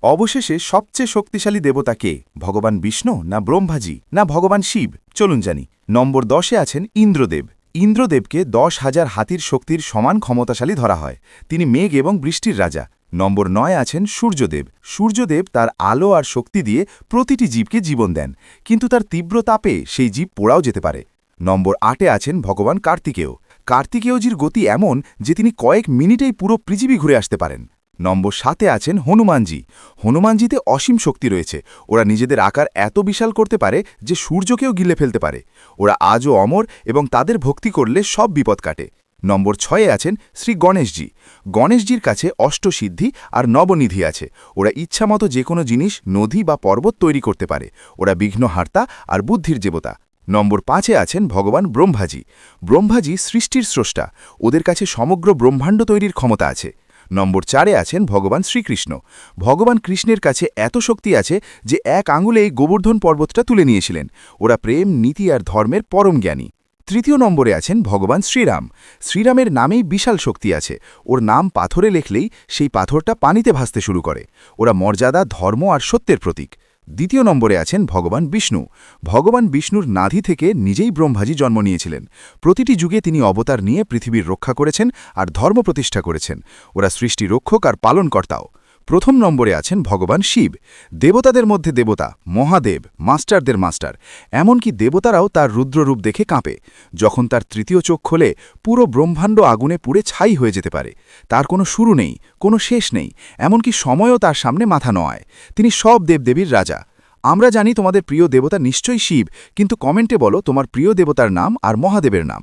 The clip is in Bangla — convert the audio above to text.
অবশেষে সবচেয়ে শক্তিশালী দেবতা কে? ভগবান বিষ্ণু না ব্রহ্মাজি না ভগবান শিব? চলুন জানি। নম্বর 10-এ আছেন ইন্দ্রদেব। ইন্দ্রদেবকে 10,000 হাতির শক্তির সমান ক্ষমতাশালী ধরা হয়। তিনি মেঘ এবং বৃষ্টির রাজা। নম্বর 9-এ আছেন সূর্যদেব। সূর্যদেব তার আলো আর শক্তি দিয়ে প্রতিটি জীবকে জীবন দেন, কিন্তু তার তীব্র তাপে সেই জীব পোড়াও যেতে পারে। নম্বর 8-এ আছেন ভগবান কার্তিকেয়। কার্তিকেয়জির গতি এমন যে তিনি কয়েক মিনিটেই পুরো পৃথিবী ঘুরে আসতে পারেন। নম্বর 7-এ আছেন হনুমানজি। হনুমানজিতে অসীম শক্তি রয়েছে। ওরা নিজেদের আকার এত বিশাল করতে পারে যে সূর্যকেও গিলে ফেলতে পারে। ওরা আজও অমর এবং তাদের ভক্তি করলে সব বিপদ কাটে। নম্বর 6-এ আছেন শ্রী গণেশজি। গণেশজির কাছে অষ্টসিদ্ধি আর নবনিধি আছে। ওরা ইচ্ছামতো যে কোনো জিনিস, নদী বা পর্বত তৈরি করতে পারে। ওরা বিঘ্নহার্তা আর বুদ্ধির দেবতা। নম্বর 5-এ আছেন ভগবান ব্রহ্মাজি। ব্রহ্মাজি সৃষ্টির স্রষ্টা। ওদের কাছে সমগ্র ব্রহ্মাণ্ড তৈরির ক্ষমতা আছে। নম্বর 4-এ আছেন ভগবান শ্রীকৃষ্ণ। ভগবান কৃষ্ণের কাছে এত শক্তি আছে যে এক আঙুলেই গোবর্ধন পর্বতটা তুলে নিয়েছিলেন। ওরা প্রেম, নীতি আর ধর্মের পরম জ্ঞানী। তৃতীয় নম্বরে আছেন ভগবান শ্রীরাম। শ্রীরামের নামেই বিশাল শক্তি আছে। ওর নাম পাথরে লেখলেই সেই পাথরটা পানিতে ভাসতে শুরু করে। ওরা মর্যাদা, ধর্ম আর সত্যের প্রতীক। দ্বিতীয় নম্বরে আছেন ভগবান বিষ্ণু। ভগবান বিষ্ণুর নাধি থেকে নিজেই ব্রহ্মাজি জন্ম নিয়েছিলেন। প্রতিটি যুগে তিনি অবতার নিয়ে পৃথিবীর রক্ষা করেছেন আর ধর্ম প্রতিষ্ঠা করেছেন। ওরা সৃষ্টি রক্ষক আর পালনকর্তাও। প্রথম নম্বরে আছেন ভগবান শিব। দেবতাদের মধ্যে দেবতা, মহাদেব, মাস্টারদের মাস্টার। এমনকি দেবতারাও তার রুদ্ররূপ দেখে কাঁপে। যখন তার তৃতীয় চোখ খোলে, পুরো ব্রহ্মাণ্ড আগুনে পুড়ে ছাই হয়ে যেতে পারে। তার কোনো শুরু নেই, কোনো শেষ নেই, এমনকি সময়ও তার সামনে মাথা নোয়ায়। তিনি সব দেবদেবীর রাজা। আমরা জানি তোমাদের প্রিয় দেবতা নিশ্চয়ই শিব, কিন্তু কমেন্টে বলো তোমার প্রিয় দেবতার নাম আর মহাদেবের নাম।